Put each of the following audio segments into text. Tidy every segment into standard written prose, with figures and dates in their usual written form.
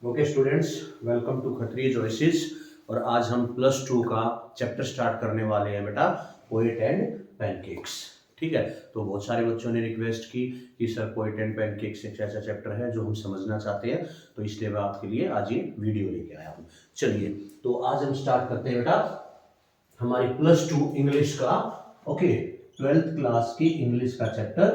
Okay students, welcome to Khatriya choices. और आज हम +2 का चैप्टर स्टार्ट करने वाले हैं बेटा, पोएट एंड पैनकेक्स। ठीक है, तो बहुत सारे बच्चों ने रिक्वेस्ट की कि सर पोएट एंड पैनकेक्स एक ऐसा चैप्टर है जो हम समझना चाहते हैं, तो इसलिए मैं आपके लिए आज ये वीडियो लेके आया हूँ। चलिए, तो आज हम स्टार्ट करते हैं बेटा हमारी +2 इंग्लिश का, ओके, 12th क्लास की इंग्लिश का चैप्टर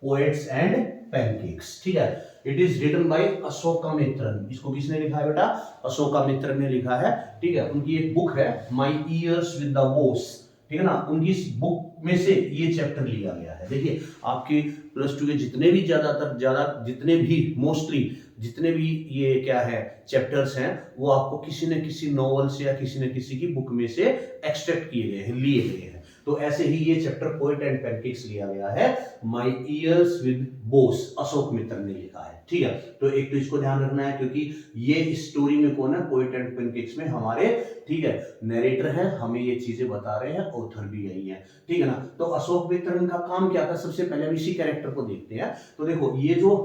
पोएट्स एंड पैनकेक्स। ठीक है, इट इज रिटन बाय अशोकामित्रन। इसको किसने लिखा है बेटा? अशोकामित्रन ने लिखा है। ठीक है, उनकी एक बुक है माई ईयर्स विद द वोस। ठीक है ना, उनकी इस बुक में से ये चैप्टर लिया गया है। देखिए, आपके +2 के जितने भी जितने भी मोस्टली जितने भी ये क्या है चैप्टर्स हैं, वो आपको किसी न किसी नॉवल से या किसी न किसी की बुक में से एक्सट्रैक्ट किए गए हैं, लिए गए हैं। तो ऐसे ही ये चैप्टर पोएट एंड पैनकेक्स लिया गया है, माई ईयर्स विद बोस, अशोक मित्र ने लिखा है। ठीक है, तो एक तो इसको ध्यान रखना है क्योंकि ये स्टोरी में कौन है? पोएट एंड पैनकेक्स में हमारे, ठीक है, नरेटर है, हमें ये चीजें बता रहे हैं, ऑथर भी यही है। ठीक है ना, तो अशोक मित्र का काम क्या था? सबसे पहले हम इसी कैरेक्टर को देखते हैं। तो देखो, ये जो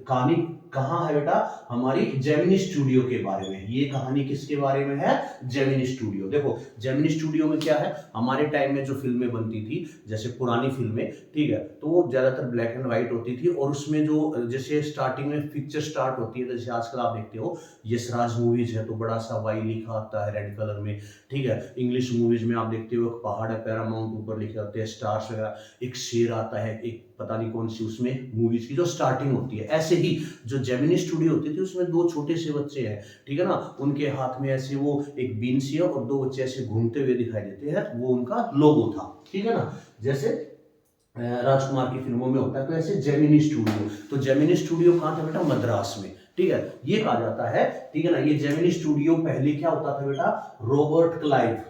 कहानी कहाँ है बेटा? हमारी जेमिनी स्टूडियो के बारे में। ये कहानी किसके बारे में है? Gemini studio. देखो, जेमिनी स्टूडियो में क्या है, हमारे टाइम में जो फिल्में बनती थी, जैसे पुरानी फिल्में, ठीक है, तो वो ज्यादातर ब्लैक एंड व्हाइट होती थी। और उसमें जो जैसे स्टार्टिंग में पिक्चर स्टार्ट होती है, जैसे आजकल आप देखते हो यशराज मूवीज है तो बड़ा सा वाई लिखा आता है रेड कलर में। ठीक है, इंग्लिश मूवीज में आप देखते हो एक पहाड़ है, पैरामाउंट ऊपर लिखे होते हैं, स्टार्स वगैरह, एक शेर आता है, एक पता नहीं कौन सी उसमें मूवीज की जो स्टार्टिंग होती है। ऐसे ही जो जेमिनी स्टूडियो होती थी उसमें दो छोटे से बच्चे हैं, ठीक है ना, उनके हाथ में ऐसे वो एक बीन सी है और दो बच्चे ऐसे घूमते हुए दिखाई देते हैं, वो उनका लोगो था। ठीक है ना, जैसे राजकुमार की फिल्मों में होता है, तो ऐसे जेमिनी स्टूडियो। तो जेमिनी स्टूडियो कहाँ था बेटा? मद्रास में। ठीक है, ये कहा जाता है, ठीक है ना, ये जेमिनी स्टूडियो पहले क्या होता था बेटा? रॉबर्ट क्लाइव,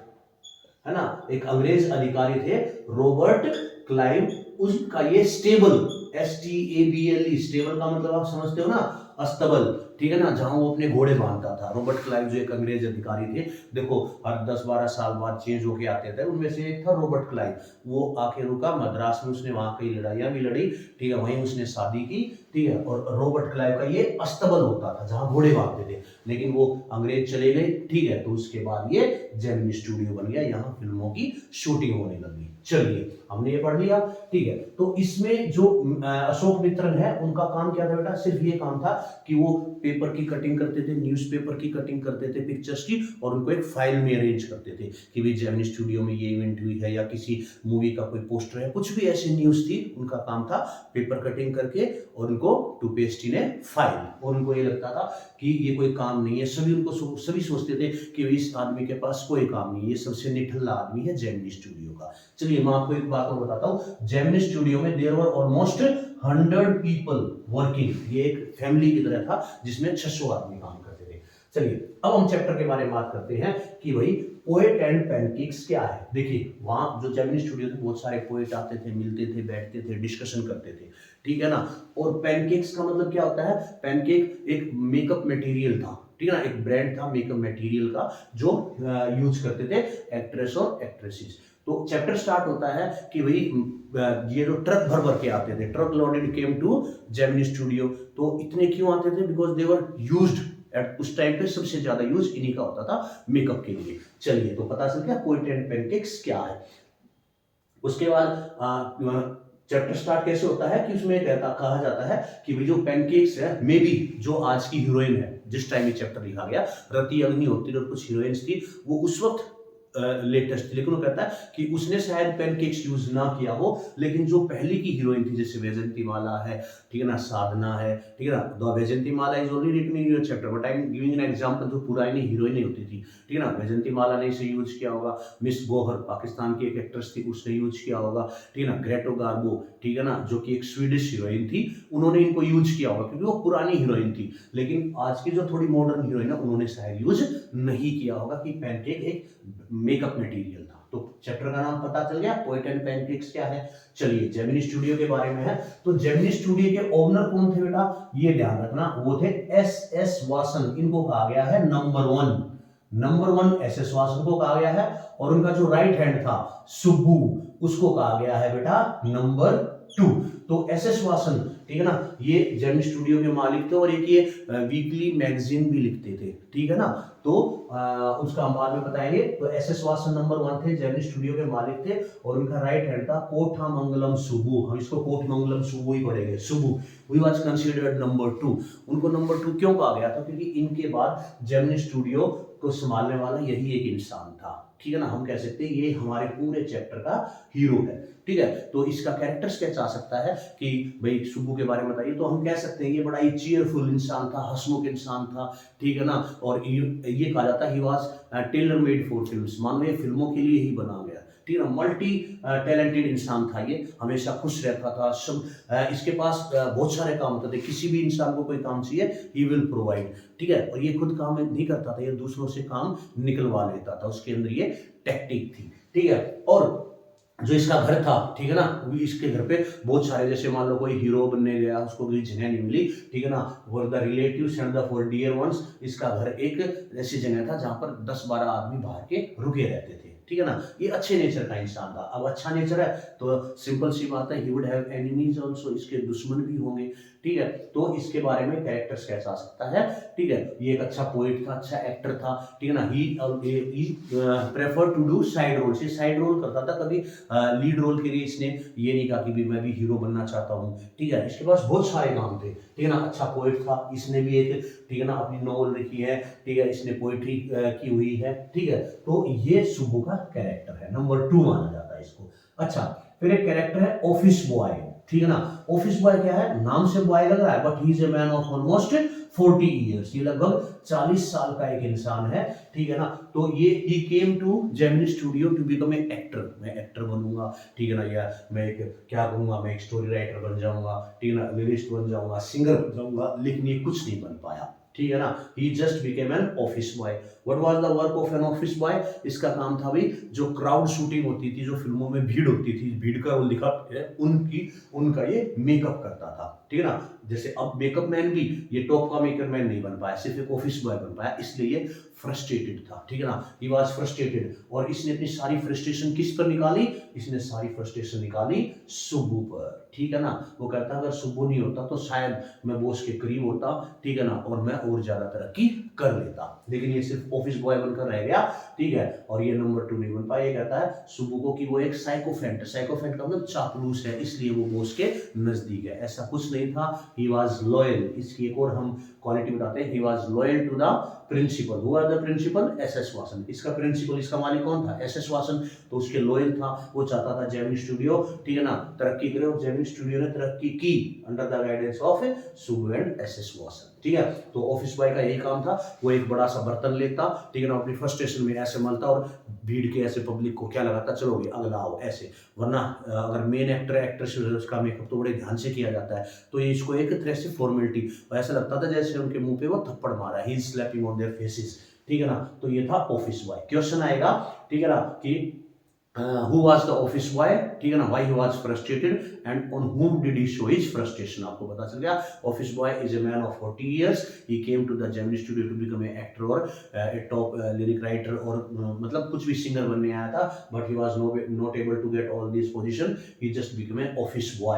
है ना, एक अंग्रेज अधिकारी थे रॉबर्ट क्लाइव, उसका ये स्टेबल, STABLE, स्टेबल का मतलब आप समझते हो ना, अस्तबल, ठीक है ना, जहां वो अपने घोड़े बांधता था। रॉबर्ट क्लाइव जो एक अंग्रेज अधिकारी थे, देखो हर 10-12 साल बाद चेंज होके आते थे, उनमें से एक था रॉबर्ट क्लाइव। वो आके रुका मद्रास में, उसने वहां कई लड़ाइयां भी लड़ी, ठीक है, वहीं उसने शादी की, ठीक है। और रॉबर्ट क्लाइव का ये अस्तबल होता था जहां घोड़े बांधते थे, लेकिन वो अंग्रेज चले गए, ठीक है, तो उसके बाद ये जेमिनी स्टूडियो बन गया, यहाँ फिल्मों की शूटिंग होने लगी। चलिए, हमने ये पढ़ लिया, ठीक है। तो इसमें जो अशोक मित्रन है, उनका काम क्या था बेटा? सिर्फ ये काम था कि वो पेपर की कटिंग करते थे, न्यूज़पेपर की कटिंग करते थे, पिक्चर्स की, और उनको एक फाइल में अरेंज करते थे कि भाई जेमिनी स्टूडियो में ये इवेंट हुई है, या किसी मूवी का कोई पोस्टर है, कुछ भी ऐसी न्यूज थी, उनका काम था पेपर कटिंग करके और उनको to paste in a file. और उनको ये लगता था कि ये कोई काम नहीं है, सभी सोचते थे कि इस आदमी के पास कोई काम नहीं है, ये सबसे निठल्ला आदमी है जेमिनी स्टूडियो का। चलिए, मैं आपको एक बात और बताता हूँ। जेमिनी स्टूडियो में there were almost 100 people working. ये एक फैमिली की तरह था जिसमें 600 आदमी काम करते थे। चलिए, अब हम चैप्टर के बारे में बात करते हैं कि भाई पोएट एंड पैनकेक्स क्या है। देखिए, वहां जो जेमिनी स्टूडियो थे, बहुत सारे पोएट आते थे, मिलते थे, बैठते थे, डिस्कशन करते थे, ठीक है ना। और पैनकेक्स का मतलब क्या होता है? पैनकेक एक मेकअप मटेरियल था, ठीक है ना, एक ब्रांड था मेकअप मटेरियल का जो यूज करते थे एक्ट्रेस और एक्ट्रेसेस। तो चैप्टर स्टार्ट होता है कि भाई ये जो ट्रक भर भर के आते थे, truck loaded came to Gemini studio. तो इतने क्यों आते थे? Because they were used at, उस टाइम पे सबसे ज्यादा यूज इन्हीं का होता था मेकअप के लिए। चलिए, तो पता चल गया पोएट एंड पैनकेक्स क्या है। उसके बाद चैप्टर स्टार्ट कैसे होता है कि उसमें कहा जाता है कि भाई जो पैनकेक्स है, मे बी जो आज की हीरोइन है, जिस टाइम ये चैप्टर लिखा गया, रति अग्निहोत्री और कुछ हीरोइंस थी, वो उस वक्त लेटेस्ट थी, लेकिन वो कहता है कि उसने शायद पैनकेक्स यूज ना किया हो, लेकिन जो पहले की हीरोइन थी, जैसे वैजंती माला है, ठीक है ना, साधना है, ठीक है ना, the Vyjayanthi Mala is only written in your chapter, but I am giving an example, जो पुरानी हीरोइन होती थी, ठीक है ना, वैजंती माला ने इसे यूज किया होगा। मिस गौहर पाकिस्तान की एक एक्ट्रेस थी, उसने यूज किया होगा, ठीक है ना। ग्रेटो गार्बो, ठीक है ना, जो कि एक स्वीडिश हीरोइन थी, उन्होंने इनको यूज किया होगा क्योंकि वो पुरानी हीरोइन थी। लेकिन आज की जो थोड़ी मॉडर्न हीरोइन है, उन्होंने शायद यूज नहीं किया होगा कि पैनकेक एक मेकअप मटेरियल था। तो चैप्टर का नाम पता चल गया, पोएट एंड पैनकेक्स क्या है। चलिए, जेमिनी स्टूडियो के बारे में है। तो जेमिनी स्टूडियो के ओनर कौन थे बेटा? ये ध्यान रखना, वो थे SS वासन। इनको कहा गया है नंबर वन SS वासन को कहा गया है। और उनका जो राइट हैंड था सुब्बू, उसको कहा गया है बेटा नंबर 2। तो SS वासन, ठीक है ना। ये जेमिनी स्टूडियो के मालिक थे और एक ये वीकली मैगजीन भी लिखते थे, ठीक है ना। तो उसका हम बाद में बताएंगे। तो एस वासन नंबर 1 थे, जेमिनी स्टूडियो के मालिक थे, और उनका राइट हैंड था कोठामंगलम सुब्बू। हम इसको कोठामंगलम सुब्बू ही पढ़ेंगे, Subbu. We was considered number 2। उनको नंबर 2 क्यों कहा गया था? क्योंकि इनके बाद जेमिनी स्टूडियो को संभालने वाला यही एक इंसान था, ठीक है ना। हम कह सकते हैं ये हमारे पूरे चैप्टर का हीरो है, ठीक है। तो इसका कैरेक्टर स्केच आ सकता है कि भाई सुब्बू के बारे में बताइए, तो हम कह सकते हैं ये बड़ा ही चीयरफुल इंसान था, हंसमुख इंसान था, ठीक है ना। और ये कहा जाता है ही was tailor made for films, मानो ये फिल्मों के लिए ही बना गया, ठीक है ना। मल्टी टैलेंटेड इंसान था ये, हमेशा खुश रहता था, सब इसके पास बहुत सारे काम होते थे। किसी भी इंसान को कोई काम चाहिए, ही विल प्रोवाइड, ठीक है। और ये खुद काम नहीं करता था, ये दूसरों से काम निकलवा लेता था, उसके अंदर ये टेक्निक थी, ठीक है। और जो इसका घर था, ठीक है ना, इसके घर पे बहुत सारे, जैसे मान लो कोई हीरो बनने गया, उसको कोई जगह नहीं मिली, ठीक है ना, for the relatives and the for dear ones, इसका घर एक ऐसी जगह था जहां पर 10-12 आदमी बाहर के रुके रहते थे, ठीक है ना। ये अच्छे नेचर का इंसान था। अब अच्छा नेचर है तो सिंपल सी बात है, he would have enemies also, इसके दुश्मन भी होंगे, ठीक है। तो इसके बारे में कैरेक्टर स्केच आ सकता है, ठीक है। ये एक अच्छा पोएट था, अच्छा एक्टर था, ठीक है ना। He prefer to do side roles, ये साइड रोल करता था, कभी लीड रोल के लिए इसने ये नहीं कहा कि भी मैं भी हीरो बनना चाहता हूँ, ठीक है। इसके पास बहुत सारे काम थे, ठीक है ना। अच्छा पोएट था, इसने भी एक, ठीक है ना, अपनी नॉवल लिखी है, ठीक है, इसने पोएट्री की हुई है, ठीक है। तो ये सुब्बू का कैरेक्टर है, नंबर 2 माना जाता है इसको। अच्छा, फिर एक कैरेक्टर है ऑफिस बॉय, ठीक है ना। ऑफिस बॉय क्या है? नाम से बॉय लग रहा है, but he is a man of almost 40 years, ये लगभग 40 साल का एक इंसान है, ठीक है ना। तो ये he came to Gemini Studio to become a actor, मैं एक्टर बनूंगा, ठीक है ना, या मैं एक क्या करूंगा, मैं एक स्टोरी राइटर बन जाऊंगा, ठीक है ना, लिरिस्ट बन जाऊंगा, सिंगर बन जाऊंगा, लेकिन ये कुछ नहीं बन पाया, ठीक है ना। He just became an office boy. What was the work of an office boy? इसका काम था भाई, जो क्राउड शूटिंग होती थी, जो फिल्मों में भीड़ होती थी, भीड़ का रोल दिखा उनका ये मेकअप करता था, ठीक है ना। जैसे अब मेकअप मैन भी, ये टॉप का मेकअप मैन नहीं बन पाया, सिर्फ एक ऑफिस बॉय बन पाया, इसलिए ये फ्रस्ट्रेटेड था, ठीक है ना। ही वाज फ्रस्ट्रेटेड, और इसने अपनी सारी फ्रस्ट्रेशन किस पर निकाली? इसने सारी फ्रस्ट्रेशन निकाली सुब्बू पर, ठीक है ना। वो कहता अगर सुब्बू नहीं होता तो शायद मैं बॉस के करीब होता, ठीक है ना, और मैं और ज्यादा तरक्की कर लेता, लेकिन ये सिर्फ ऑफिस बॉय बनकर रह गया, ठीक है। और ये नंबर 2 नहीं बन पाया। ये कहता है सुब्बू को कि वो एक साइकोफेंट, साइकोफेंट का मतलब चापलूस है, इसलिए वो बॉस के नजदीक है, ऐसा कुछ नहीं था। ही वाज लॉयल, इसकी एक और हम क्वालिटी बताते हैं, he was loyal to the principal. Who are the principal? S Vasan. इसका प्रिंसिपल, इसका मालिक कौन था? एस वासन। तो उसके लॉयल था, वो चाहता था जेमिनी स्टूडियो, ठीक है ना, तरक्की करे, और जेमिनी स्टूडियो ने तरक्की की under the guidance of Subbu and S Vasan, ठीक है। तो ऑफिस बॉय का यही काम था, वो एक बड़ा सा बर्तन लेता, ठीक है ना, अपनी फ्रस्ट्रेशन में ऐसे मलता और भीड़ के ऐसे पब्लिक को क्या लगाता, चलो भाई अगला आओ, ऐसे। वरना अगर मेन एक्टर एक्ट्रेस उसका मेकअप तो बड़े ध्यान से किया जाता है, तो ये इसको एक तरह से फॉर्मेलिटी, ऐसा लगता था जैसे उनके मुंह पे वो थप्पड़ मारा, he is slapping on their faces, ठीक है ना। तो ये था ऑफिस बॉय। क्वेश्चन आएगा, ठीक है ना, कि who was the office boy, ठीक है ना, why he was frustrated and on whom did he show his frustration, आपको पता चल गया। office boy is a man of 40 years, he came to the Gemini studio to become an actor or a top lyric writer, और मतलब कुछ भी singer बनने आया था, but he was not able to get all these position, he just became an office boy,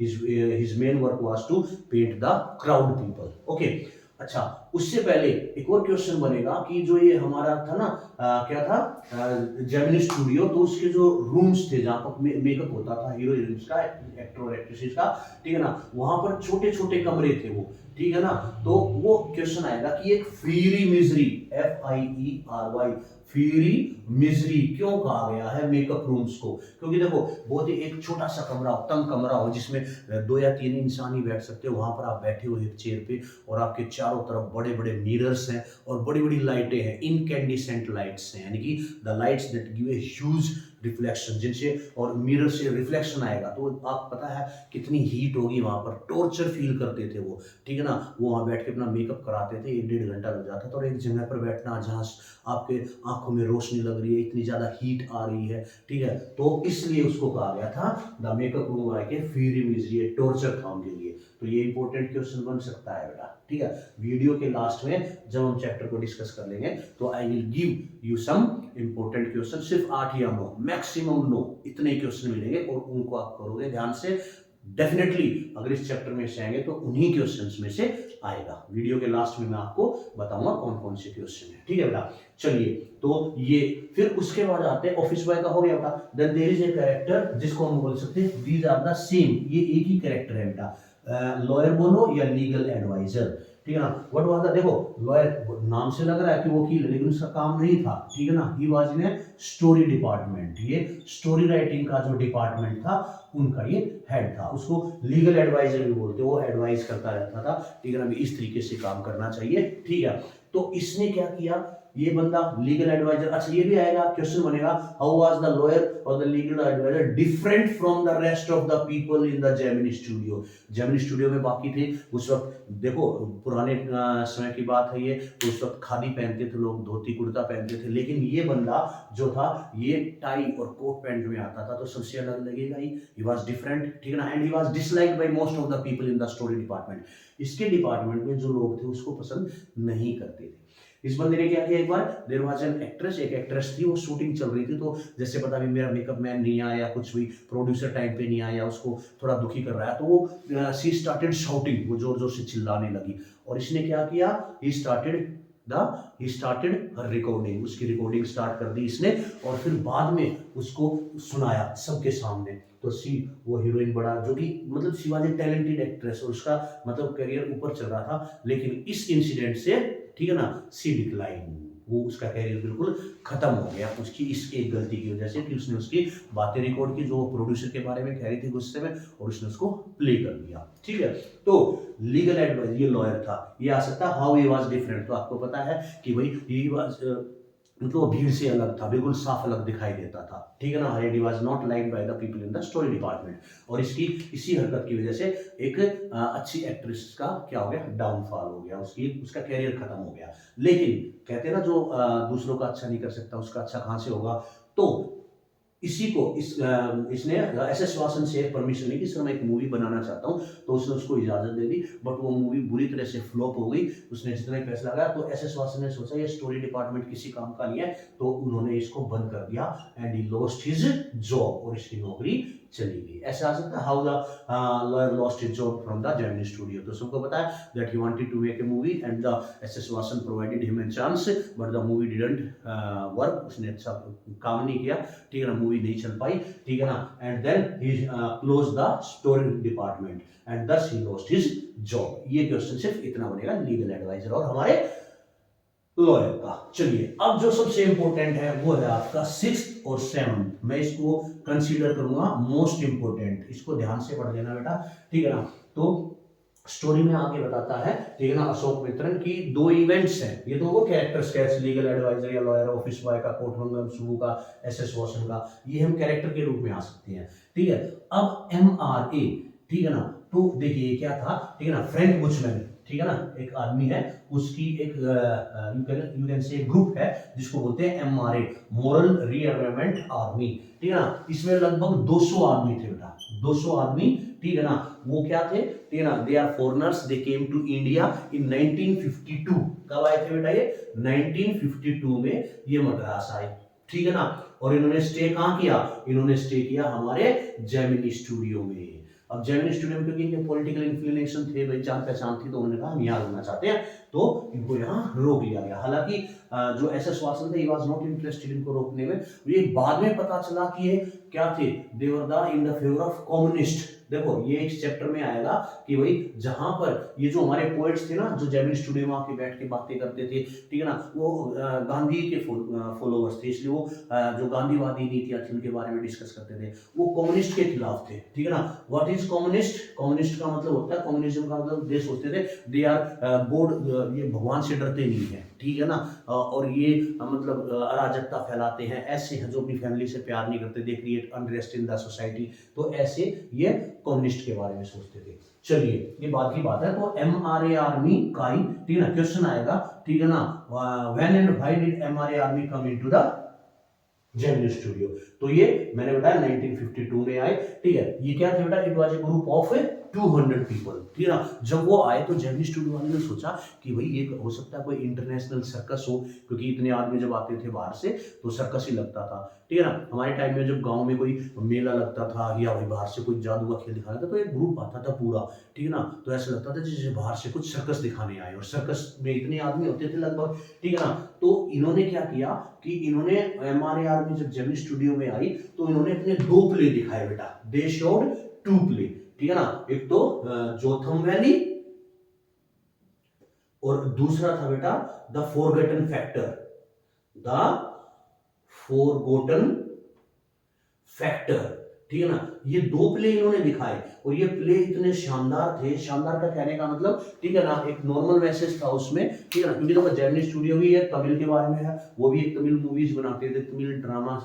his main work was to paint the crowd people, okay। अच्छा, उससे पहले एक और क्वेश्चन बनेगा कि जो ये हमारा था ना, क्या था, जेमिनी स्टूडियो, तो उसके जो रूम्स थे जहां पर मेकअप होता था हीरो हीरोइंस का, एक्टर और एक्ट्रेसेस का, ठीक है ना, वहां पर छोटे छोटे कमरे थे वो, ठीक है ना। तो वो क्वेश्चन आएगा कि एक फीरी मिजरी, FIERY, फीरी मिजरी क्यों कहा गया है मेकअप रूम्स को? क्योंकि देखो, बहुत ही एक छोटा सा कमरा हो, तंग कमरा हो, जिसमें 2 या 3 इंसान ही बैठ सकते हो, वहां पर आप बैठे हो एक चेयर पे, और आपके चारों तरफ बड़े बड़े मिरर्स हैं और बड़ी बड़ी लाइटें हैं, इनकैंडिसेंट लाइट्स हैं, यानी कि the lights that give a huge reflection, जिनसे और मिरर से रिफ्लेक्शन आएगा, तो आप पता है कितनी हीट होगी वहां पर, टॉर्चर फील करते थे वो, ठीक है ना। वो वहां बैठ के अपना मेकअप कराते थे, 1-1.5 घंटा लग जाता था, और एक जगह पर बैठना जहाँ आपके आंखों में रोशनी लग रही है, इतनी ज्यादा हीट आ रही है, ठीक है। तो इसलिए उसको कहा गया था the makeup room like a free misery, torture था उनके लिए। तो ये इंपॉर्टेंट क्वेश्चन बन सकता है बेटा, ठीक है। वीडियो के लास्ट में जब हम चैप्टर को डिस्कस कर लेंगे, तो I will give you some important question, सिर्फ 8 या 9, मैक्सिमम 9, इतने क्वेश्चन मिलेंगे, और उनको आप करोगे ध्यान से, डेफिनेटली अगर इस चैप्टर में से आएंगे तो उन्हीं क्वेश्चंस में से आएगा। वीडियो के लास्ट में मैं आपको बताऊंगा कौन कौन से क्वेश्चन है, ठीक है बेटा। चलिए, तो ये फिर उसके बाद आते हैं ऑफिस बॉय का हो गया बेटा। Then there is a character जिसको हम बोल सकते हैं दीज आर द सेम, ये एक ही कैरेक्टर है बेटा। लॉयर बोलो या लीगल एडवाइजर, ठीक है ना। व्हाट वाज द, देखो लॉयर नाम से लग रहा है कि वकील, लेकिन उसका काम नहीं था, ठीक है ना। He was in a story department, ये स्टोरी राइटिंग का जो डिपार्टमेंट था उनका ये हेड था। उसको लीगल एडवाइजर भी बोलते, वो एडवाइस करता रहता था, ठीक है ना, इस तरीके से काम करना चाहिए, ठीक है। तो इसने क्या किया, ये बंदा लीगल एडवाइजर, अच्छा ये भी आएगा, क्वेश्चन बनेगा हाउ वाज द लॉयर और the legal adviser different from the rest of the people in the Gemini studio. Gemini studio में बाकी थे उस वक्त, देखो पुराने समय की बात है ये, तो उस वक्त खादी पहनते थे लोग, धोती कुर्ता पहनते थे, लेकिन ये बंदा जो था ये टाई और कोट पैंट में आता था, तो सबसे अलग लगेगा ही वाज डिफरेंट, ठीक है ना। And he was disliked by most of the people in the story department. इसके डिपार्टमेंट में जो लोग थे उसको पसंद नहीं करते थे। इस बंदे ने क्या किया, एक बार देयर वाज एन एक्ट्रेस, एक एक्ट्रेस थी, वो शूटिंग चल रही थी, तो जैसे पता भी मेरा मेकअप मैन नहीं आया, कुछ भी प्रोड्यूसर टाइम पे नहीं आया, उसको थोड़ा दुखी कर रहा है, तो वो सी स्टार्टेड शाउटिंग, वो जोर जोर से चिल्लाने लगी। और इसने क्या किया, ही स्टार्टेड हर रिकॉर्डिंग, उसकी रिकॉर्डिंग स्टार्ट कर दी इसने, और फिर बाद में उसको सुनाया सबके सामने। तो सी वो हीरोइन बड़ा, जो कि मतलब she was a talented actress, और उसका मतलब करियर ऊपर चल रहा था, लेकिन इस इंसिडेंट से, ठीक है ना, सी डिक्लाइन, वो उसका कैरियर बिल्कुल खत्म हो गया उसकी इस एक गलती की वजह से, कि उसने उसकी बातें रिकॉर्ड की जो प्रोड्यूसर के बारे में कह रही थी गुस्से में, और उसने उसको प्ले कर दिया, ठीक है। तो लीगल एडवाइस, ये लॉयर था, ये आ सकता है हाउ ही वाज डिफरेंट, तो आपको पता है कि भाई ही वाज मतलब वो भीड़ से अलग था, बिल्कुल साफ अलग दिखाई देता था, ठीक है ना। He was not liked by the people in the story department, और इसकी इसी हरकत की वजह से एक अच्छी एक्ट्रेस का क्या हो गया, डाउनफॉल हो गया, उसका कैरियर खत्म हो गया। लेकिन कहते हैं ना, जो दूसरों का अच्छा नहीं कर सकता उसका अच्छा कहां से होगा। तो इसी को इसने एस वासन से परमिशन ली कि सर मैं एक मूवी बनाना चाहता हूँ, तो उसने उसको इजाजत दे दी, बट वो मूवी बुरी तरह से फ्लॉप हो गई। उसने जितना ही पैसा लगाया, तो एस वासन ने सोचा ये स्टोरी डिपार्टमेंट किसी काम का नहीं है, तो उन्होंने इसको बंद कर दिया, and he lost his job, और इसकी नौकरी चली गई। ऐसे आ सकता है how the lawyer lost his job from the Gemini studio. तो सबको पता है that he wanted to make a movie and the S Vasan provided him a chance, but the movie didn't work, उसने अच्छा काम नहीं किया, ठीक है ना, मूवी नहीं चल पाई, ठीक है ना। And then he close the story department and thus he lost his job. ये क्वेश्चन सिर्फ इतना बनेगा लीगल एडवाइजर और हमारे लॉयर का। चलिए, अब जो सबसे इंपॉर्टेंट है वो है आपका 6th और 7th, मैं इसको कंसीडर करूंगा मोस्ट इंपॉर्टेंट, इसको ध्यान से पढ़ लेना बेटा, ठीक है ना। तो स्टोरी में आगे बताता है, ठीक है ना, अशोक मित्रन की 2 इवेंट्स हैं, ये तो वो कैरेक्टर स्केच, लीगल एडवाइजर या लॉयर, ऑफिस बॉय का, कोर्टमंगल सुबू का, एस वासन का, ये हम कैरेक्टर के रूप में आ सकते हैं, ठीक है। अब MRA, ठीक है ना, तो देखिए क्या था, ठीक है ना, फ्रैंक बुचमैन, ठीक है ना, एक आदमी है, उसकी एक यू कैन से ग्रुप है जिसको बोलते हैं MRA, मोरल रीअरेंजमेंट आर्मी, ठीक है ना। इसमें लगभग 200 आदमी थे बेटा, 200 आदमी, ठीक है ना। वो क्या थे, ठीक है ना, they are foreigners, they came to India in 1952। कब आए थे बेटा ये, 1952 में ये मद्रास आए, ठीक है ना। और इन्होंने स्टे कहां किया, इन्होंने स्टे किया हमारे जेमिनी स्टूडियो में। अब जेमिनी स्टूडियो में क्योंकि इनके पॉलिटिकल इंफ्लुएंस थे, भाई जान पहचान थी, तो उन्होंने कहा हम यहाँ रहना चाहते हैं, तो इनको यहाँ रोक लिया गया। हालांकि जो एस वासन थे, ही वाज नॉट इंटरेस्टेड इनको रोकने में। ये बाद में पता चला कि ये क्या थे, they were the in the favour of communist. देखो ये एक चैप्टर में आएगा कि भाई जहां पर ये जो हमारे पोएट्स थे ना, जो जेमिनी स्टूडियो में आके बैठ के बातें करते थे, ठीक है ना, वो गांधी के फॉलोवर्स थे, इसलिए वो जो गांधीवादी नीतियां थी उनके बारे में डिस्कस करते थे, वो कम्युनिस्ट के खिलाफ थे, ठीक है ना। व्हाट इज कम्युनिस्ट, कम्युनिस्ट का मतलब होता है, कम्युनिज्म का मतलब दे सोचते थे दे आर गॉड, ये भगवान से डरते नहीं है, ठीक है ना, और ये मतलब अराजकता फैलाते हैं, ऐसे हैं जो अपनी फैमिली से प्यार नहीं करते, they create unrest in the society, तो ऐसे ये कम्युनिस्ट के बारे में सोचते थे। चलिए ये बात की बात है, तो MRA आर्मी का ही, ठीक है ना, क्वेश्चन आएगा, ठीक है ना, when and why did MRA army come into the Gemini studio. तो ये मैंने बताया 1952 में आए, ठीक है। ये क्या थे बेटा, it was a group of 200 people, ठीक है ना। जब वो आए तो जेमिनी स्टूडियो वाले ने सोचा कि भाई ये हो सकता है कोई इंटरनेशनल सर्कस हो, क्योंकि इतने आदमी जब आते थे बाहर से तो सर्कस ही लगता था, ठीक है ना। हमारे टाइम में जब गांव में कोई मेला लगता था या भाई बाहर से कोई जादू का खेल दिखाया था तो एक ग्रुप आता था पूरा, ठीक है ना। तो ऐसा लगता था जैसे बाहर से कुछ सर्कस दिखाने आए, और सर्कस में इतने आदमी होते थे लगभग, ठीक है ना। तो इन्होंने क्या किया कि इन्होंने MRAR में जब जेमिनी स्टूडियो में आई तो इन्होंने अपने 2 प्ले दिखाए बेटा, दे शोड 2 प्ले, ठीक है ना। एक तो जोथम वैली और दूसरा था बेटा the forgotten factor, the forgotten factor, ठीक है ना। ये 2 प्ले इन्होंने दिखाए और ये प्ले इतने शानदार थे, शानदार का कहने का मतलब, ठीक है ना, एक नॉर्मल मैसेज था उसमें, ठीक है ना। क्योंकि देखो जेमिनी स्टूडियो भी है तमिल के बारे में है, वो भी एक तमिल मूवीज बनाते थे, तमिल ड्रामा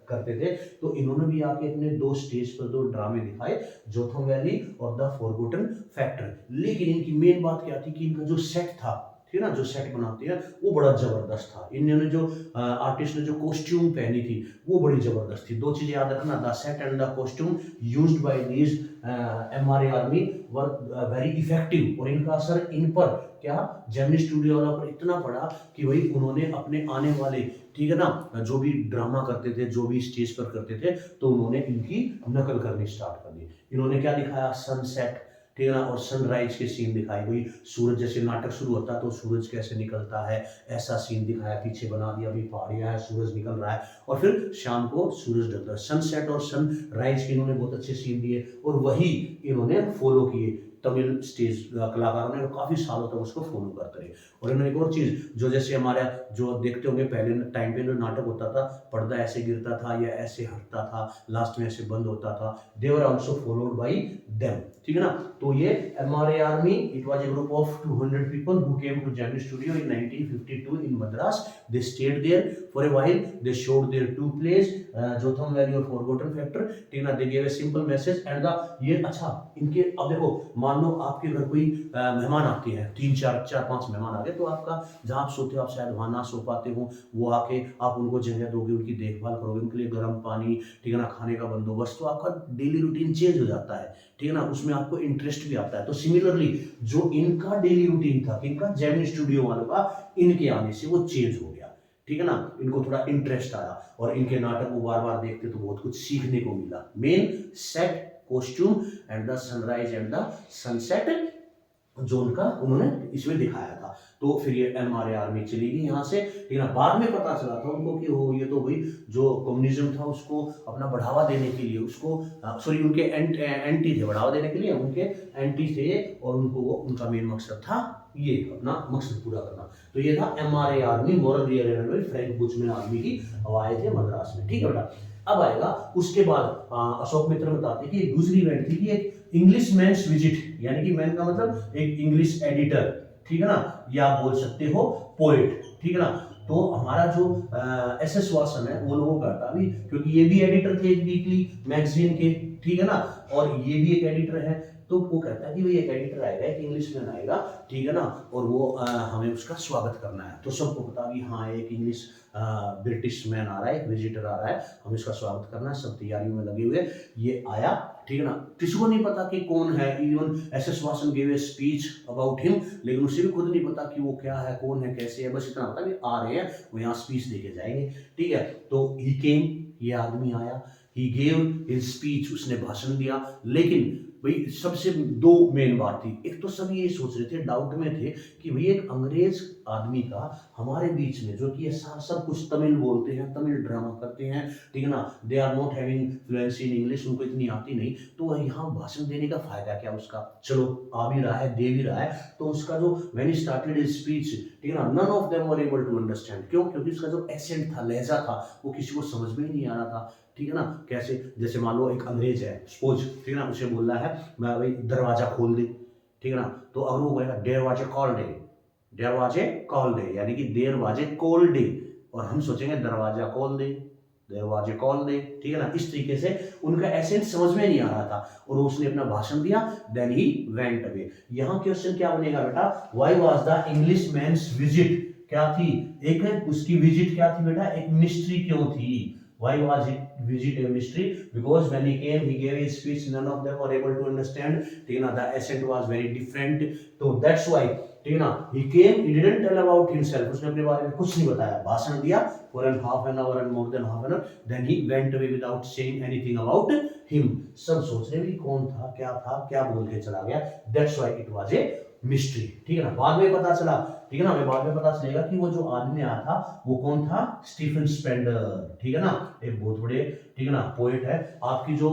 करते थे, तो इन्होंने भी आके अपने 2 स्टेज पर 2 ड्रामे दिखाए, जोथम वैली और द फॉरगॉटन फैक्टर। लेकिन इनकी मेन बात क्या थी कि इनका जो सेट था, ठीक है ना, जो सेट बनाते हैं वो बड़ा जबरदस्त था। इन्होंने जो आर्टिस्ट ने जो कॉस्ट्यूम पहनी थी वो बड़ी जबरदस्त थी। 2 चीजें याद रखना, the set and the costume used by these MRA army were very effective, और इनका असर इन पर क्या जेमिनी स्टूडियो वाला पर इतना पड़ा कि भाई उन्होंने अपने आने वाले, ठीक है ना, जो भी ड्रामा करते थे, जो भी स्टेज पर करते थे, तो उन्होंने इनकी नकल करनी स्टार्ट कर दी। इन्होंने क्या दिखाया, सनसेट, ठीक है ना, और सनराइज के सीन दिखाए, भाई सूरज जैसे नाटक शुरू होता है तो सूरज कैसे निकलता है ऐसा सीन दिखाया, पीछे बना दिया अभी पहाड़ियां है, सूरज निकल रहा है, और फिर शाम को सूरज ढलता है। सनसेट और सनराइज के इन्होंने बहुत अच्छे सीन दिए, और वही इन्होंने फॉलो किए तमिल स्टेज कलाकारों ने, काफी सालों तक उसको फॉलो करते रहे। और इन्होंने एक और चीज, जो जैसे हमारा जो देखते होंगे पहले टाइम पे जो नाटक होता था, पर्दा ऐसे गिरता था या ऐसे हटता था, लास्ट में ऐसे बंद होता था, they were also followed by them, ठीक है ना। तो ये MRA army, it was a group of 200 people who came to Gemini Studio in 1952 in Madras. They stayed there for a while, they showed their 2 places, Jotham Valley और forgotten factor, ठीक है ना। They give a simple message and the, ये अच्छा इनके, अब देखो मान लो आपके घर कोई मेहमान आते हैं, 3-4-5 मेहमान आ गए, तो आपका जहाँ आप सोते हो आप शायद वहाँ ना सो पाते हो, वो आके आप उनको जगह दोगे, उनकी देखभाल करोगे, उनके लिए गर्म पानी, ठीक है ना, खाने का बंदोबस्त, तो आपका डेली रूटीन चेंज हो जाता है, ठीक है ना, उसमें आपको इंटरेस्ट भी आता है। तो सिमिलरली जो इनका डेली रूटीन था, इनका जेमिनी स्टूडियो वालों का, इनके आने से वो चेंज हो गया, ठीक है ना। इनको थोड़ा इंटरेस्ट आया और इनके नाटक को बार बार देखते तो बहुत कुछ सीखने को मिला। Main set, costume and the sunrise and the sunset जो उनका उन्होंने इसमें दिखाया था। तो फिर ये MRA आर्मी चली गई यहाँ से, ठीक है ना। बाद में पता चला था उनको कि वो ये तो भाई जो कम्युनिज्म था उसको अपना बढ़ावा देने के लिए, उसको सॉरी उनके एंटी थे, बढ़ावा देने के लिए उनके एंटी थे, और उनको वो उनका मेन मकसद था ये अपना मकसद पूरा करना। तो ये था MRA army, moral rearmament Frank Buchman army की आए थे मद्रास में, ठीक है बेटा। अब आएगा उसके बाद अशोक मित्र बताते कि एक दूसरी इवेंट थी कि एक इंग्लिश मैन्स विजिट, यानी कि मैन का मतलब एक इंग्लिश एडिटर, ठीक है ना, या बोल सकते हो पोएट, ठीक है ना। तो हमारा जो SS वासन है वो लोगों का था अभी, क्योंकि ये भी एडिटर थे एक वीकली मैगजीन के, ठीक है ना, और ये भी एक एडिटर है। तो वो कहता है कि भाई एक एडिटर आएगा, एक इंग्लिशमैन आएगा, ठीक है ना, और वो हमें उसका स्वागत करना है। तो सबको पता कि हाँ एक इंग्लिश ब्रिटिश मैन आ रहा है, एक विजिटर आ रहा है, हमें इसका स्वागत करना है, सब तैयारियों में लगे हुए। ये आया, ठीक है ना, किसी को नहीं पता कि कौन है, even SS Vasan give a speech about him, लेकिन उसे भी खुद नहीं पता कि वो क्या है, कौन है, कैसे है, बस इतना पता कि आ रहे हैं, वो यहाँ स्पीच देके जाएंगे, ठीक है। तो ही केम, ये आदमी आया, ही गेव हिज स्पीच, उसने भाषण दिया। लेकिन भाई सबसे 2 मेन बात थी, एक तो सब ये सोच रहे थे, डाउट में थे कि भाई एक अंग्रेज आदमी का हमारे बीच में, जो कि सब कुछ तमिल बोलते हैं, तमिल ड्रामा करते हैं, ठीक है ना, they are not having fluency in English, उनको इतनी आती नहीं, तो यहाँ भाषण देने का फायदा क्या उसका। चलो आ भी रहा है, दे भी रहा है, तो उसका जो when he started his speech, ठीक है ना, none of them were able to understand. क्यों? क्योंकि उसका जो एसेंट था, लहजा था, वो किसी को समझ में ही नहीं आ रहा था, ठीक है ना। कैसे, जैसे मान लो एक अंग्रेज है सपोज, ठीक है ना, उसे बोल रहा है मैं भाई दरवाजा खोल दे, ठीक है ना, तो अगर वो कहेगा दरवाजे कॉल दे, दरवाजे कॉल दे, यानी कि दरवाजे कॉल दे, और हम सोचेंगे दरवाजा खोल दे, दरवाजे कॉल दे, ठीक है ना। इस तरीके से उनका एसेंट समझ में नहीं आ रहा था, और उसने अपना भाषण दिया, देन ही वेंट अवे। यहाँ क्वेश्चन क्या बनेगा बेटा, why was the English man's visit क्या थी, एक उसकी विजिट क्या थी बेटा, एक मिस्ट्री क्यों थी, why was it visit a mystery because when he came he gave his speech, none of them were able to understand, ठीक है ना, the accent was very different, तो that's why, ठीक है ना, he came, he didn't tell about himself, उसने अपने बारे में कुछ नहीं बताया, भाषण दिया for half an hour and more than half an hour, then he went away without saying anything about him. सब सोच रहे भी कौन था, क्या बोल के चला गया, that's why it was a mystery, ठीक है ना। बाद में पता चला, ठीक है ना, हमें बाद में पता चलेगा कि वो जो आदमी आया था वो कौन था, स्टीफन स्पेंडर, ठीक है ना, एक बहुत बड़े, ठीक है ना, पोएट है। आपकी जो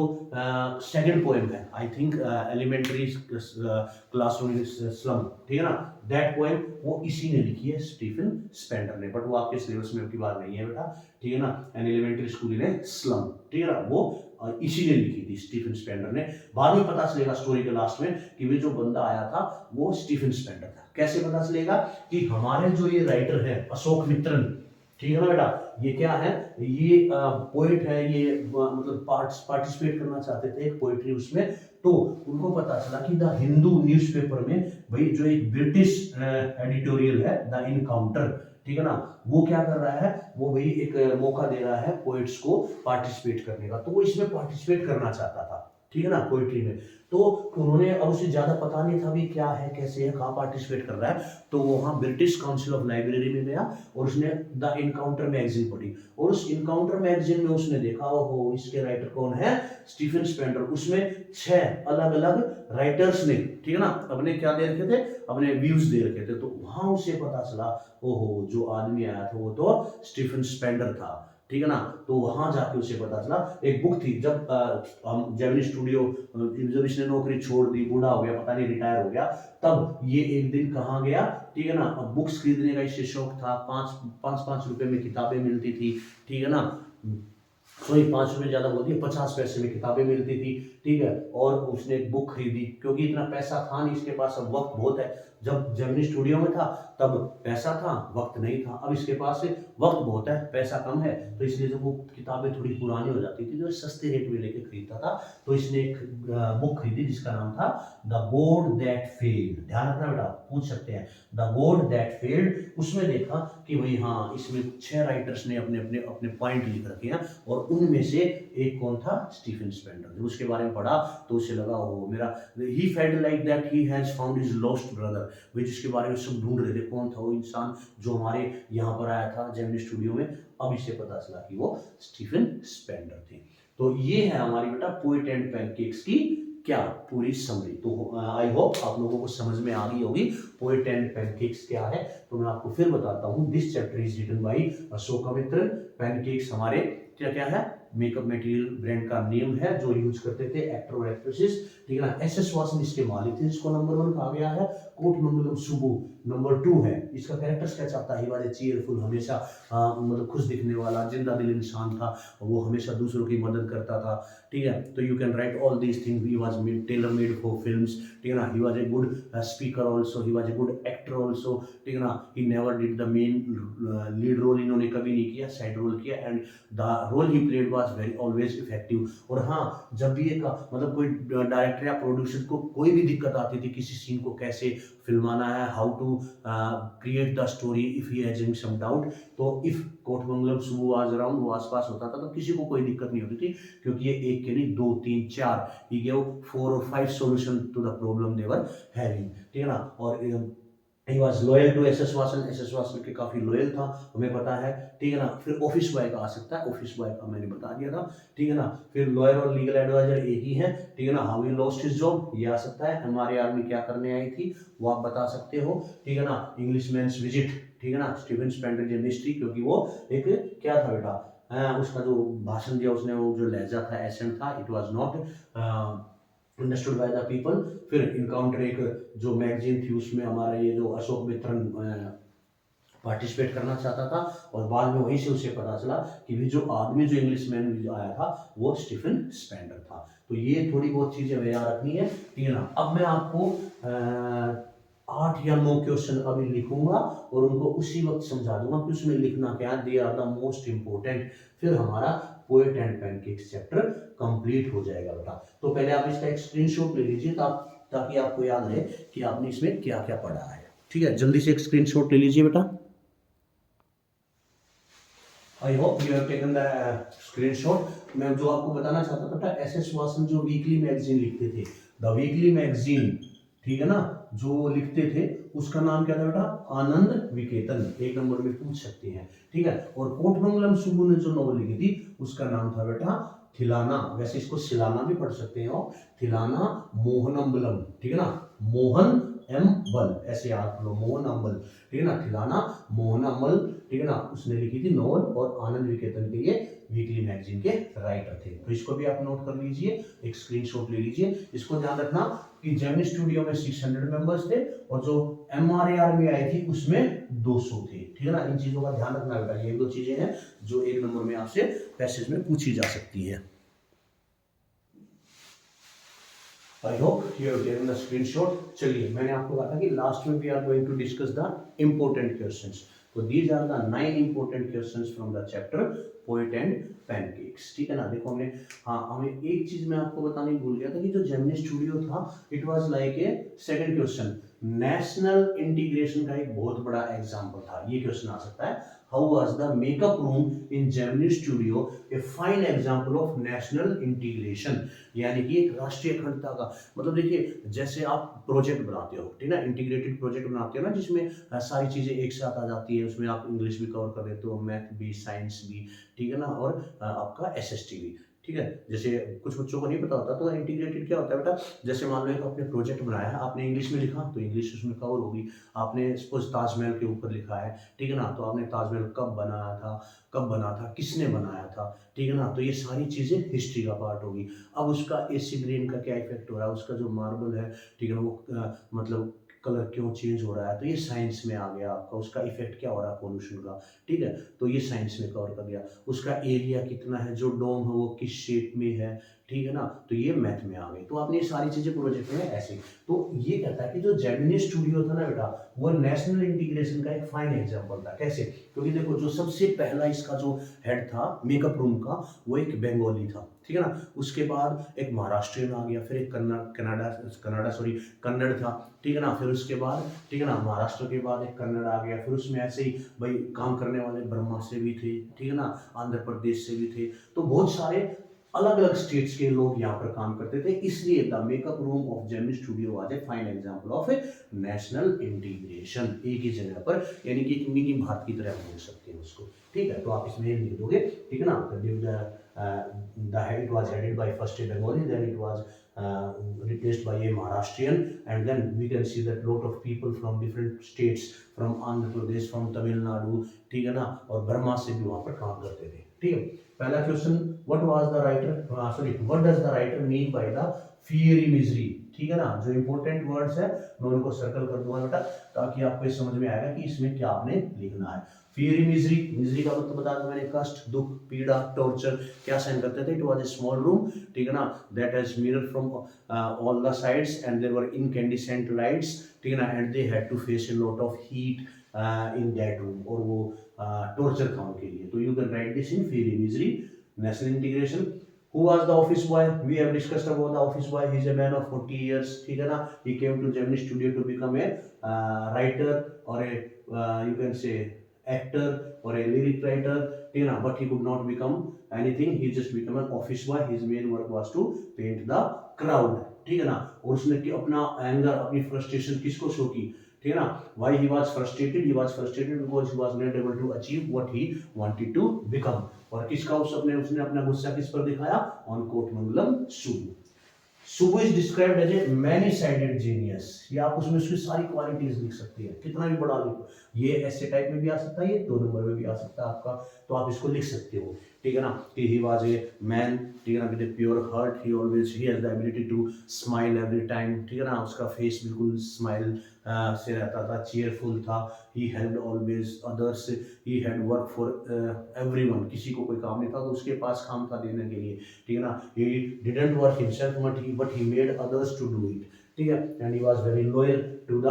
सेकंड पोएम है, I think elementary classroom slum, ठीक है ना, दैट पोएम वो इसी ने लिखी है, स्टीफन स्पेंडर ने, बट वो आपके सिलेबस में की बात नहीं है बेटा, ठीक है ना, एन एलिमेंट्री स्कूल ने स्लम, ठीक है ना, वो इसी ने लिखी थी, स्टीफन स्पेंडर ने। बाद में पता चलेगा स्टोरी के लास्ट में कि वे जो बंदा आया था वो स्टीफन स्पेंडर था। कैसे पता चलेगा कि हमारे जो ये राइटर है अशोक मित्रन, ठीक है ना बेटा, ये क्या है, ये पोएट है, ये मतलब पार्टिसिपेट करना चाहते थे एक पोएट्री उसमें, तो उनको पता चला कि द हिंदू न्यूज़पेपर में भाई जो एक ब्रिटिश एडिटोरियल है द इनकाउंटर, ठीक है ना, वो क्या कर रहा है, वो भाई एक मौका दे रहा है पोएट्स को पार्टिसिपेट करने का, तो वो इसमें पार्टिसिपेट करना चाहता था, ठीक है ना, पोएट्री में। तो उन्होंने, अब उसे ज्यादा पता नहीं था भी क्या है कैसे है कहाँ पार्टिसिपेट कर रहा है, तो वहाँ ब्रिटिश काउंसिल ऑफ लाइब्रेरी में गया और उसने द इनकाउंटर मैगजीन पढ़ी, और उस इनकाउंटर मैगजीन में उसने देखा ओहो इसके राइटर कौन है, स्टीफन स्पेंडर। उसमें 6 अलग अलग राइटर्स ने, ठीक है ना, अपने क्या दे रखे थे, अपने व्यूज दे रखे थे, तो वहां उसे पता चला ओहो जो आदमी आया था वो तो स्टीफन स्पेंडर था, ठीक है ना। तो वहां जाके उसे पता चला, एक बुक थी, जब हम जेमिनी स्टूडियो, जब इसने नौकरी छोड़ दी, बूढ़ा हो गया, पता नहीं रिटायर हो गया, तब ये एक दिन कहाँ गया, ठीक है ना, अब बुक्स खरीदने का इसे शौक था, 5 रुपए में किताबें मिलती थी, ठीक है ना, सॉरी 5 रुपए ज्यादा बोल दिए, 50 पैसे में किताबें मिलती थी, ठीक है, और उसने एक बुक खरीदी, क्योंकि इतना पैसा था नहीं इसके पास, अब वक्त बहुत है, जब जेमिनी स्टूडियो में था तब पैसा था, वक्त नहीं था, अब इसके पास वक्त बहुत है, पैसा कम है, तो इसलिए जब वो किताबें थोड़ी पुरानी हो जाती थी जो सस्ते रेट में लेके खरीदता था, तो इसने एक बुक खरीदी जिसका नाम था द गॉड दैट फेल्ड, ध्यान रखना बेटा, पूछ सकते हैं, द गॉड दैट फेल्ड। उसमें देखा कि भाई हाँ इसमें 6 राइटर्स ने अपने अपने अपने पॉइंट लिख रखे हैं, और उनमें से एक कौन था, स्टीफन स्पेंडर। जब उसके बारे में पढ़ा तो उसे लगा हो मेरा, he felt like that he has found his lost brother, वे जिसके बारे में सब ढूंढ रहे थे, कौन था वो इंसान जो हमारे यहाँ पर आया था जेमिनी स्टूडियो में, अब इसे पता चला कि वो स्टीफन स्पेंडर थे। तो ये है हमारी बेटा पोएट एंड पैनकेक्स की क्या पूरी समरी। तो आई होप आप लोगों को समझ में आ गई होगी पोएट एंड पैनकेक्स क्या है। तो मैं आपको फिर बताता हूँ, this chapter is written by Ashokamitran. Pancakes हमारे क्या क्या है, मेकअप मटेरियल ब्रांड का नेम है जो यूज करते थे एक्टर और एक्ट्रेसेस, ठीक है ना। एसएस वासन इसके मालिक थे, जिसको नंबर 1 कहा गया है। कोटमंगलम सुब्बू नंबर 2 है। इसका कैरेक्टर्स क्या चाहता है, ही वाज चीयरफुल, हमेशा मतलब खुश दिखने वाला जिंदा दिल इंसान था, वो हमेशा दूसरों की मदद करता था, ठीक है। तो you can write all these things, he was tailor made for films, ठीक है ना। He was a good speaker also, he was a good actor also, ठीक है ना। He never did the main lead role, इन्होंने कभी नहीं किया, साइड रोल किया, and the role he played was very always effective. और हाँ, जब भी एक मतलब कोई डायरेक्टर या प्रोड्यूसर को कोई भी दिक्कत आती थी किसी सीन को कैसे फिल्माना है, how to create the story if he having some doubt, तो if Kothamangalam Subbu was around, वो आसपास होता था, तो किसी को कोई दिक्कत नहीं होती थी, क्योंकि ये एक के नहीं 2 3 4 ही गेव 4 और 5 solution to the problem they were having, ठीक है ना। और he was loyal to SS Vasan, SS Vasan के काफी लॉयल था, हमें पता है, ठीक है ना। फिर ऑफिस बॉय का आ सकता है, ऑफिस बॉय का मैंने बता दिया था, ठीक है ना। फिर लॉयर और लीगल एडवाइजर एक ही है, ठीक है ना। How he lost his job, ये आ सकता है, हमारे आर्मी क्या करने आई थी वो आप बता सकते हो, ठीक है ना। इंग्लिशमैन्स विजिट, ठीक है ना। स्टीफन स्पेंडर मिस्ट्री, क्योंकि वो एक क्या था बेटा, उसका जो भाषण दिया उसने, वो जो लहजा था, एसेंट था, it was not understood by the people. फिर इनकाउंटर एक जो मैगजीन थी, उसमें हमारा ये जो अशोक मित्रन पार्टिसिपेट करना चाहता था, और बाद में वहीं से उसे पता चला कि भी जो आदमी जो इंग्लिशमैन जो आया था वो स्टीफन स्पेंडर था। तो ये थोड़ी बहुत चीजें हमें याद रखनी है, ठीक है ना। अब मैं आपको 8 या 9 क्वेश्चन अभी लिखूंगा और उनको उसी वक्त समझा दूंगा कि उसमें लिखना क्या, they are the most important. फिर हमारा poet and pancakes chapter complete हो जाएगा बेटा। तो पहले आप इसका एक स्क्रीनशॉट ले लीजिए, ताकि आपको याद रहे कि आपने इसमें क्या क्या पढ़ा है, ठीक है। जल्दी से एक स्क्रीनशॉट ले लीजिए बेटा। आई hope you have taken the screenshot. मैं जो आपको बताना चाहता था बेटा, एसएस वासन जो वीकली मैगजीन लिखते थे, द वीकली मैगजीन, ठीक है ना, जो लिखते थे उसका नाम क्या था बेटा, आनंद विकेतन। एक नंबर में पूछ सकते हैं, ठीक है। और कोटमंगलम सुब्बू ने जो नॉवल लिखी थी उसका नाम था बेटा थिलाना, वैसे इसको सिलाना भी पढ़ सकते हैं आप, थिलाना मोहनम्बलम, ठीक है ना, मोहन एम बल, ऐसे याद करो, मोहन अम्बल, ठीक है ना, थिलाना मोहन अम्बल, ठीक है ना, उसने लिखी थी नॉवल, और आनंद विकेतन के ये वीकली मैगजीन के राइटर थे। तो इसको भी आप नोट कर लीजिए, एक स्क्रीनशॉट ले लीजिए। इसको ध्यान रखना कि जेमिनी स्टूडियो में 600 मेंबर्स थे और जो MRAR में आई थी उसमें 200 थे, ठीक है ना। इन चीजों का ध्यान रखना बेटा, ये दो चीजें हैं जो एक नंबर में आपसे पैसेज में पूछी जा सकती है। I hope you have taken the screenshot. चलिए, मैंने आपको कहा था कि लास्ट में we are going to discuss the important questions. तो these are the 9 important questions from the chapter poet and pancakes, ठीक है ना। देखो हमने, हाँ, हमें एक चीज मैं आपको बताने भूल गया था कि जो जेमिनी स्टूडियो था, it was like a second question, national integration का एक बहुत बड़ा एग्जांपल था। ये क्वेश्चन आ सकता है, how was the makeup room in Gemini studio a fine example of national integration, यानी कि एक राष्ट्रीय अखंडता का मतलब। देखिए, जैसे आप प्रोजेक्ट बनाते हो, ठीक है ना, इंटीग्रेटेड प्रोजेक्ट बनाते हो ना, जिसमें सारी चीजें एक साथ आ जाती है, उसमें आप इंग्लिश भी कवर कर देते हो, मैथ भी, साइंस भी, ठीक है ना, और आपका SST भी, ठीक है। जैसे कुछ बच्चों को नहीं पता होता, तो इंटीग्रेटेड क्या होता है बेटा, जैसे मान लो एक आपने प्रोजेक्ट बनाया है, आपने इंग्लिश में लिखा तो इंग्लिश उसमें कवर होगी, आपने सपोज ताजमहल के ऊपर लिखा है, ठीक है ना, तो आपने ताजमहल कब बनाया था, कब बना था, किसने बनाया था, ठीक है ना, तो ये सारी चीजें हिस्ट्री का पार्ट होगी। अब उसका एसिड रेन का क्या इफेक्ट हो रहा है, उसका जो मार्बल है, ठीक है ना, वो मतलब कलर क्यों चेंज हो रहा है, तो ये साइंस में आ गया आपका। उसका इफेक्ट क्या हो रहा है पोल्यूशन का, ठीक है, तो ये साइंस में कवर कर दिया। उसका एरिया कितना है, जो डोम है वो किस शेप में है, ठीक है ना, तो ये मैथ में आ गई। तो आपने ये सारी चीजें प्रोजेक्ट में ऐसे, तो ये कहता है कि जो जेमिनी स्टूडियो था ना बेटा, वो नेशनल इंटीग्रेशन का एक फाइन एग्जांपल था। कैसे? क्योंकि देखो, जो सबसे पहला इसका जो हेड था मेकअप रूम का, वो एक बंगाली था, ठीक है ना, उसके बाद एक महाराष्ट्रियन आ गया, फिर एक कन्नड़ था, ठीक है ना, फिर उसके बाद, ठीक है ना, महाराष्ट्र के बाद एक कन्नड़ आ गया, फिर उसमें ऐसे ही भाई काम करने वाले ब्रह्मा से भी थे, ठीक है ना, आंध्र प्रदेश से भी थे, तो बहुत सारे अलग अलग स्टेट्स के लोग यहाँ पर काम करते थे। इसलिए the makeup room of Gemini studio was a fine example of A national integration, एक ही जगह पर, यानी कि एक मिनी भारत की तरह बोल सकते हैं उसको, ठीक है। तो आप इसमें लिख दोगे, ठीक है ना, the head was headed by first a Bengali, then it was replaced by a Maharashtrian, and then we can see that lot of people from different states, from Andhra Pradesh, from Tamil Nadu, ठीक है ना, और Burma से भी वहाँ पर काम करते थे, ठीक है। पहला question, what was the writer, sorry, what does the writer mean by the fiery misery, ठीक है ना। जो इंपॉर्टेंट वर्ड्स है मैं उनको सर्कल कर दूंगा बेटा, ताकि आपको समझ में आएगा कि इसमें क्या आपने लिखना है। फियरी मिजरी, मिजरी का मतलब बता दूं मैंने, कष्ट, दुख, पीड़ा, टॉर्चर, क्या साइन करते थे। It was a small room, ठीक है ना, that has mirror from all the sides and there were incandescent lights, ठीक है ना, and they had to face a lot of heat in that room, और वो टॉर्चर था उनके लिए। तो you can write this in fiery misery. National integration, who was the office boy, we have discussed about the office boy, he is a man of 40 years, ठीक है ना, he came to Gemini studio to become a writer or a you can say actor or a lyric writer, ठीक है ना, but he could not become anything, he just became an office boy, his main work was to paint the crowd, ठीक है ना। और उसने अपना anger, अपनी फ्रस्ट्रेशन किसको शो की, ठीक है ना, why he was frustrated because he was not able to achieve what he wanted to become, और किसका उसने अपना गुस्सा किस पर दिखाया, on Kothamangalam Subbu. Subbu is described as a many sided genius, ये आप उसमें उसकी सारी क्वालिटीज लिख सकते हैं, कितना भी बड़ा लिखो, ये ऐसे टाइप में भी आ सकता है, ये 2 नंबर में भी आ सकता है आपका, तो आप इसको लिख सकते हो, ठीक है ना, कि ही वाज ए मैन, ठीक है ना, with a pure heart, he always he has the ability to smile every time, ठीक है ना, उसका फेस बिल्कुल स्माइल से रहता था, चीयरफुल था, he helped always others, he had work for everyone, किसी को कोई काम नहीं था तो उसके पास काम था देने के लिए, ठीक है ना, he didn't work himself but he made others to do it, ठीक है, and he was very loyal to the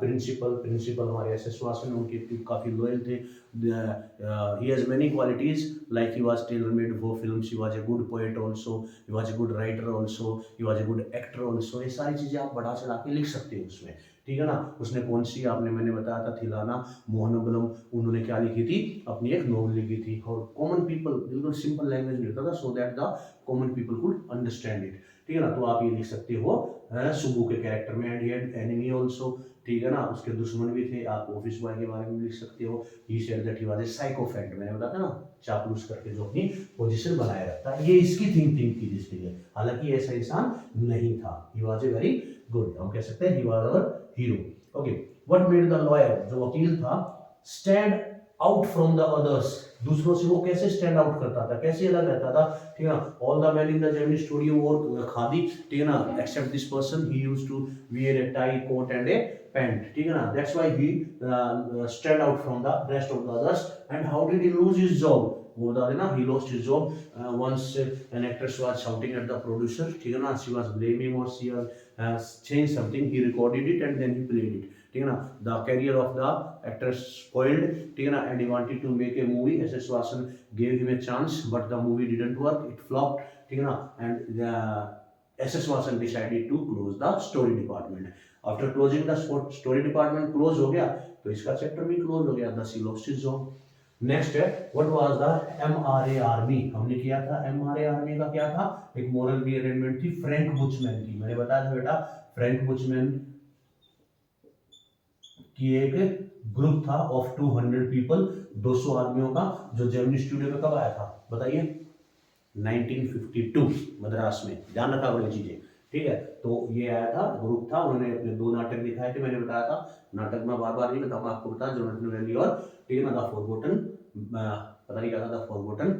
principal हमारे एसएस वासन उनके काफी लॉयल थे। He has many qualities, like he was tailor made for films, he was a good poet also, he was a good writer also, he was a good actor also, ये सारी चीजें आप बढ़ा चढ़ा के लिख सकते हो उसमें, ठीक है ना। उसने कौन सी, आपने मैंने बताया था थिलाना मोहनबलम, उन्होंने क्या लिखी थी, अपनी एक नॉवल लिखी थी, और कॉमन पीपल, बिल्कुल सिंपल लैंग्वेज में लिखा था, so that the common people could understand it, ठीक है ना। तो आप ये लिख सकते हो सुबू के कैरेक्टर में, and he had enemy also, ठीक है ना, उसके दुश्मन भी थे। आप ऑफिस बॉय के बारे में लिख सकते हो, he said that he was a sycophant, मैंने बताया था ना, चापलूस करके जो अपनी पोजीशन बनाए रखता है, ये इसकी थिंकिंग थी जिसके लिए, हालांकि ऐसा इंसान नहीं था, he was a very good, हम कह सकते हैं he was our hero. Okay, what made the lawyer, जो वकील था, stand out from the others, दूसरों से वो कैसे स्टैंड आउट करता था, कैसे अलग रहता था, ठीक है ना। All the man in the Gemini studio wore khadi, ठीक है ना, except this person, he used to wear a tie, coat and a pant, ठीक है ना, that's why he stand out from the rest of the others. And how did he lose his job, वो बता देना, he lost his job once an actress was shouting at the producer, ठीक है ना, she was blaming or she was changed something, he recorded it and then he played it, ठीक है ना। the career of the actress spoiled, ठीक है ना, and he wanted to make a movie, S.S. Vasan gave him a chance but the movie didn't work, it flopped, ठीक है ना, and S.S. Vasan decided to close the story department. After closing the story department, close हो गया, तो इसका chapter भी close हो गया, thus he lost his job. Next है, व्हाट वाज द MRARB, हमने किया था MRARB का क्या था, एक मोरल रीअरेंजमेंट थी, फ्रैंक बुचमैन की, मैंने बताया था बेटा, फ्रैंक बुचमैन की एक ग्रुप था ऑफ 200 पीपल, 200 आदमियों का, जो जेमिनी स्टूडियो में कब आया था बताइए, 1952 मद्रास में, ध्यान रखा बड़ी चीजें, ठीक है। तो ये आया था, ग्रुप था, उन्होंने अपने 2 नाटक दिखाए थे, मैंने बताया था, नाटक में बार बार नहीं बताऊंगा, आपको बता, जोनाथन वैली और, ठीक है ना, द फॉरगॉटन, पता नहीं क्या था, द फॉरगॉटन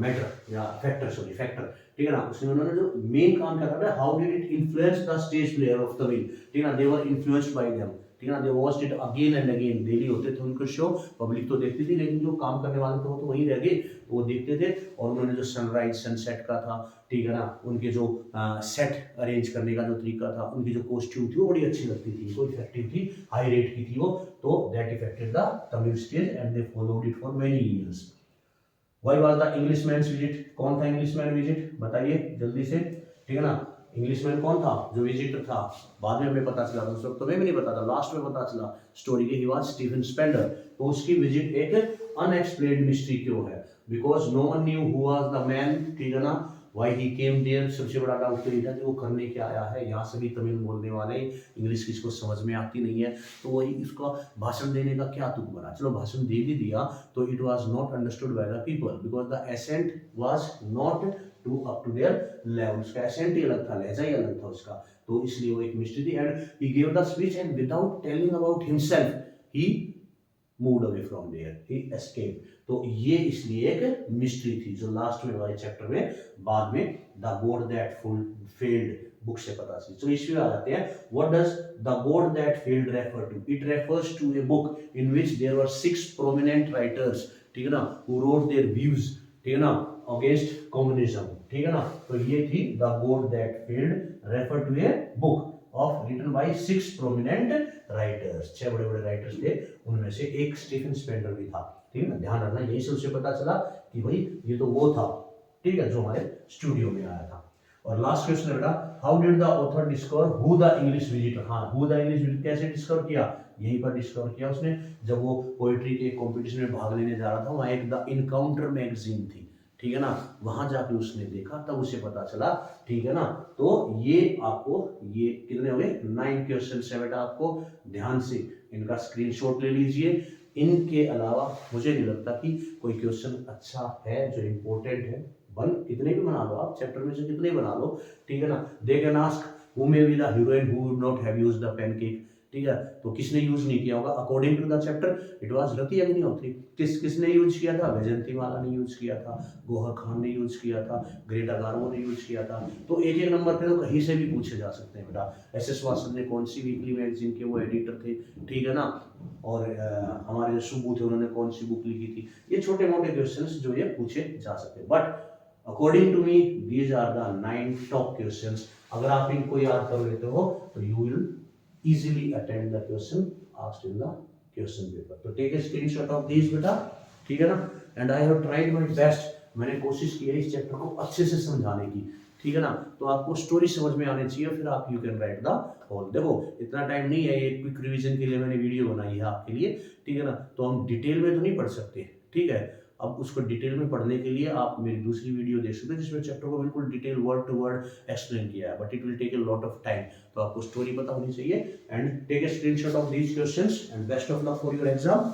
मैटर या फैक्टर, सॉरी फैक्टर, ठीक है ना। उसमें उन्होंने जो मेन काम क्या था, how did it influence the stage player of the will, ठीक है ना, they were influenced by them, ठीक है ना, they watched it again and again, daily होते थे उनके शो, पब्लिक तो देखती थी, लेकिन जो काम करने वाले थे वो तो वहीं रह गए, वो देखते थे। और उन्होंने जो सनराइज सनसेट का था, ठीक है ना, उनके जो सेट अरेंज करने का जो तरीका था, उनकी जो कॉस्ट्यूम थी वो बड़ी अच्छी लगती थी, वो इफेक्टिव थी, हाई रेट की थी वो, तो that affected the Tamil stage and they followed it for many years. Why was the Englishman's visit, कौन था इंग्लिशमैन विजिट बताइए जल्दी से, ठीक है ना, इंग्लिशमैन कौन था जो विजिटर था, बाद में हमें पता चला, उस वक्त तो हमें भी नहीं पता था, लास्ट में पता चला स्टोरी के, ही वाज स्टीफन स्पेंडर। तो उसकी विजिट एक अनएक्सप्लेन्ड मिस्ट्री क्यों है, because no one knew who was the man, ठीक है ना, व्हाई ही केम देयर, सबसे बड़ा डाउट तो ये था कि वो करने क्या आया है, यहाँ सभी तमिल बोलने वाले, इंग्लिश किसको समझ में आती नहीं है, तो वही इसका भाषण देने का क्या तुक बना, चलो भाषण दे भी दिया, तो it was not understood by the people, because the accent was not to up to their level, उसका एसेंट ही अलग था, लहजा ही अलग था उसका, तो इसलिए वो एक मिस्ट्री थी। And he give the speech and without telling about himself he moved away from there, he escaped, तो ये इसलिए एक मिस्ट्री थी, जो लास्ट में वाले चैप्टर में बाद में the God that failed book से पता चली। तो इसमें आ जाते हैं, what does the God that failed refer to, it refers to a book in which there were 6 prominent writers, ठीक है ना, हु रोट देयर व्यूज, ठीक है ना, अगेंस्ट कम्युनिज्म, ठीक है ना, तो ये थी the God that failed refer to a book of written by 6 prominent writers, 6 बड़े बड़े राइटर्स थे, उनमें से एक स्टीफन स्पेंडर भी था, ठीक है ना, ध्यान रखना, यही से उसे पता चला कि भाई ये तो वो था, ठीक है, जो हमारे स्टूडियो में आया था। और लास्ट क्वेश्चन है बेटा, how did the author discover who the English visitor, हाँ हु द इंग्लिश विजिटर कैसे डिस्कवर किया, यहीं पर डिस्कवर किया उसने, जब वो पोएट्री के कंपटीशन में भाग लेने जा रहा था, वहाँ एक द इनकाउंटर मैगजीन थी, ठीक है ना, वहां जाके उसने देखा, तब उसे पता चला, ठीक है ना। तो ये आपको, ये कितने हो गए 9 क्वेश्चन है बेटा, आपको ध्यान से इनका स्क्रीनशॉट ले लीजिए। इनके अलावा मुझे नहीं लगता कि कोई क्वेश्चन अच्छा है जो इम्पोर्टेंट है, कितने भी बना लो आप, चैप्टर में से कितने बना लो, ठीक है ना। They can ask who may be the heroine who would not have used the pancake, ठीक है, तो किसने यूज नहीं किया होगा, according to the chapter it was Rati Agnihotri, किसने यूज किया था, वैजयंतीमाला ने यूज किया था, गौहर खान ने यूज किया था, ग्रेटा गार्बो ने यूज किया था। तो एक एक नंबर पे तो कहीं से भी पूछे जा सकते हैं बेटा। एस.एस. वासन ने कौन सी वीकली मैगजीन के वो एडिटर थे, ठीक है ना, और हमारे जो सुबू थे उन्होंने कौन सी बुक लिखी थी, ये छोटे मोटे क्वेश्चंस जो ये पूछे जा सकते हैं, but according to me these are the 9 top questions. अगर आप इनको याद कर लेते हो तो you will easily attend the question asked in the question paper. तो take a screenshot of these बेटा, ठीक है ना, and I have tried my best, मैंने कोशिश की है इस चैप्टर को अच्छे से समझाने की, ठीक है ना। तो आपको स्टोरी समझ में आनी चाहिए, फिर आप you can write the whole. देखो इतना टाइम नहीं है, ये क्विक रिवीजन के लिए मैंने वीडियो बनाई है आपके लिए, ठीक है ना। तो हम डिटेल में तो नहीं पढ़ सकते, ठीक है। अब उसको डिटेल में पढ़ने के लिए आप मेरी दूसरी वीडियो देख सकते हैं जिसमें चैप्टर को बिल्कुल detail word to word explain किया है, but it will take a lot of time. तो आपको स्टोरी पता होनी चाहिए and take a screenshot of these questions and best of luck for your exam.